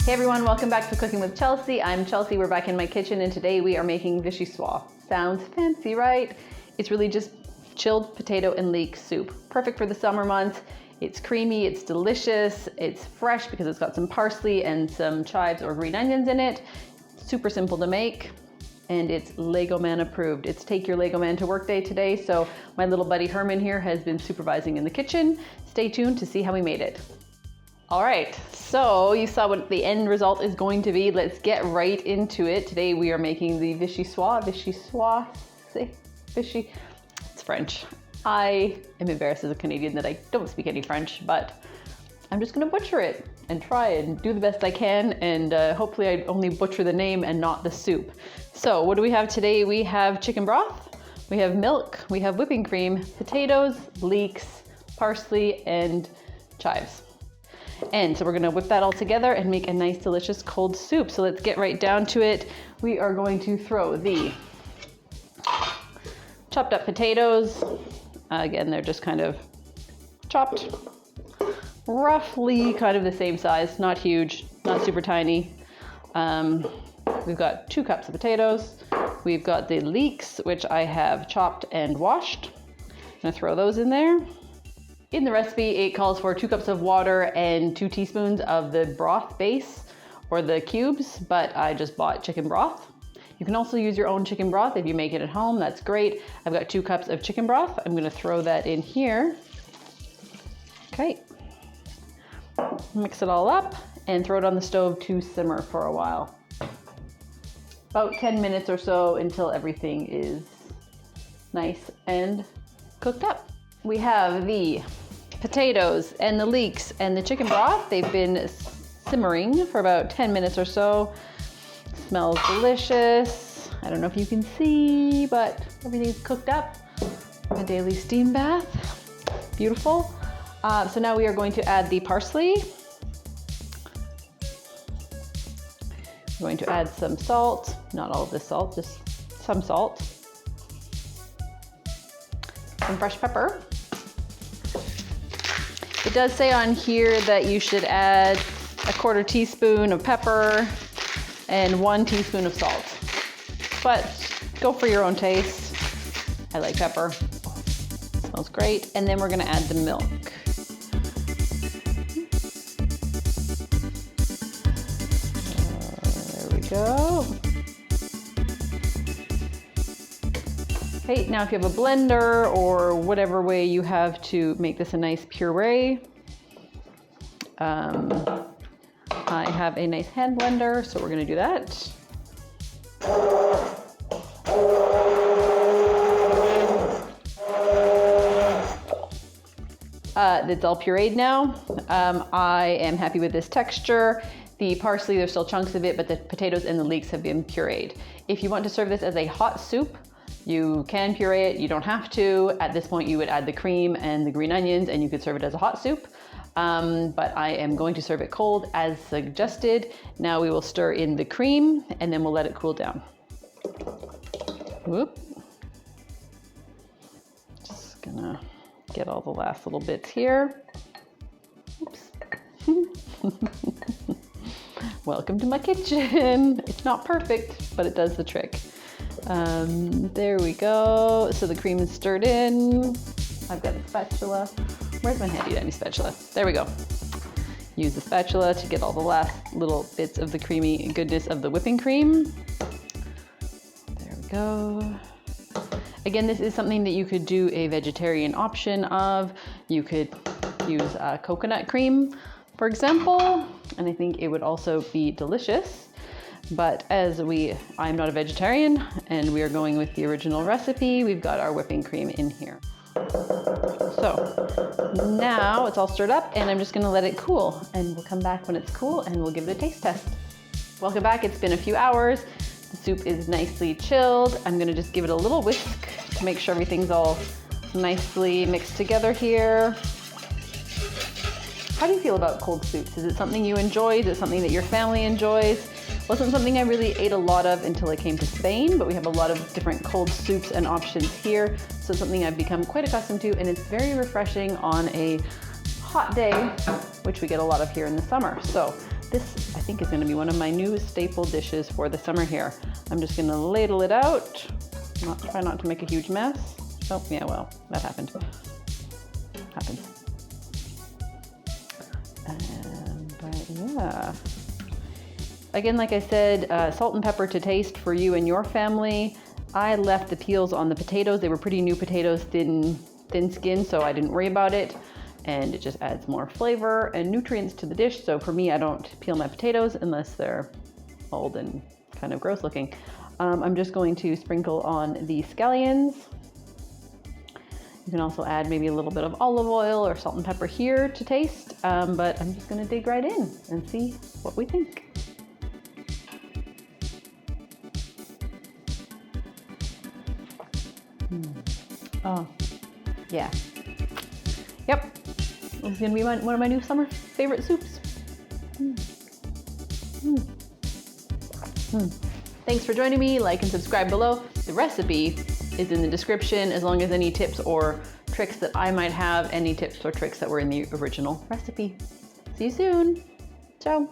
Hey everyone, welcome back to Cooking with Chelsey. I'm Chelsey, we're back in my kitchen, and today we are making Vichyssoise. Sounds fancy, right? It's really just chilled potato and leek soup. Perfect for the summer months. It's creamy, it's delicious, it's fresh because it's got some parsley and some chives or green onions in it. Super simple to make, and it's Lego Man approved. It's Take Your Lego Man to Work Day today, so my little buddy Herman here has been supervising in the kitchen. Stay tuned to see how we made it. All right, so you saw what the end result is going to be. Let's get right into it. Today we are making the Vichyssoise. It's French. I am embarrassed as a Canadian that I don't speak any French, but I'm just gonna butcher it and try and do the best I can, and hopefully I only butcher the name and not the soup. So what do we have today? We have chicken broth, we have milk, we have whipping cream, potatoes, leeks, parsley, and chives. And so we're gonna whip that all together and make a nice, delicious cold soup. So let's get right down to it. We are going to throw the chopped up potatoes. Again, they're just kind of chopped, roughly kind of the same size, not huge, not super tiny. We've got 2 cups of potatoes. We've got the leeks, which I have chopped and washed. I'm gonna throw those in there. In the recipe, it calls for 2 cups of water and 2 teaspoons of the broth base or the cubes, but I just bought chicken broth. You can also use your own chicken broth if you make it at home, that's great. I've got 2 cups of chicken broth. I'm gonna throw that in here. Okay, mix it all up and throw it on the stove to simmer for a while. About 10 minutes or so until everything is nice and cooked up. We have the potatoes and the leeks and the chicken broth. They've been simmering for about 10 minutes or so. Smells delicious. I don't know if you can see, but everything's cooked up. A daily steam bath. Beautiful. So now we are going to add the parsley. We're going to add some salt. Not all of the salt, just some salt. Some fresh pepper. It does say on here that you should add 1/4 teaspoon of pepper and 1 teaspoon of salt, but go for your own taste. I like pepper. Smells great. And then we're gonna add the milk. There we go. Okay, now if you have a blender or whatever way you have to make this a nice puree, I have a nice hand blender, so we're gonna do that. It's all pureed now. I am happy with this texture. The parsley, there's still chunks of it, but the potatoes and the leeks have been pureed. If you want to serve this as a hot soup, you can puree it, you don't have to. At this point, you would add the cream and the green onions and you could serve it as a hot soup. But I am going to serve it cold as suggested. Now we will stir in the cream and then we'll let it cool down. Whoop. Just gonna get all the last little bits here. Oops. Welcome to my kitchen. It's not perfect, but it does the trick. There we go. So the cream is stirred in. I've got a spatula. Where's my handy dandy spatula? There we go. Use the spatula to get all the last little bits of the creamy goodness of the whipping cream. There we go. Again, this is something that you could do a vegetarian option of. You could use coconut cream, for example, and I think it would also be delicious. But as I'm not a vegetarian and we are going with the original recipe, we've got our whipping cream in here. So now it's all stirred up and I'm just gonna let it cool, and we'll come back when it's cool and we'll give it a taste test. Welcome back, it's been a few hours. The soup is nicely chilled. I'm gonna just give it a little whisk to make sure everything's all nicely mixed together here. How do you feel about cold soups? Is it something you enjoy? Is it something that your family enjoys? Wasn't something I really ate a lot of until I came to Spain, but we have a lot of different cold soups and options here. So it's something I've become quite accustomed to, and it's very refreshing on a hot day, which we get a lot of here in the summer. So This, I think, is gonna be one of my new staple dishes for the summer here. I'm just gonna ladle it out. Try not to make a huge mess. Oh, yeah, well, that happened. Happens. But yeah. Again, like I said, salt and pepper to taste for you and your family. I left the peels on the potatoes. They were pretty new potatoes, thin skin, so I didn't worry about it. And it just adds more flavor and nutrients to the dish. So for me, I don't peel my potatoes unless they're old and kind of gross looking. I'm just going to sprinkle on the scallions. You can also add maybe a little bit of olive oil or salt and pepper here to taste, but I'm just gonna dig right in and see what we think. Oh, yeah. Yep, this is gonna be one of my new summer favorite soups. Thanks for joining me. Like and subscribe below. The recipe is in the description, as long as any tips or tricks that I might have, any tips or tricks that were in the original recipe. See you soon. Ciao.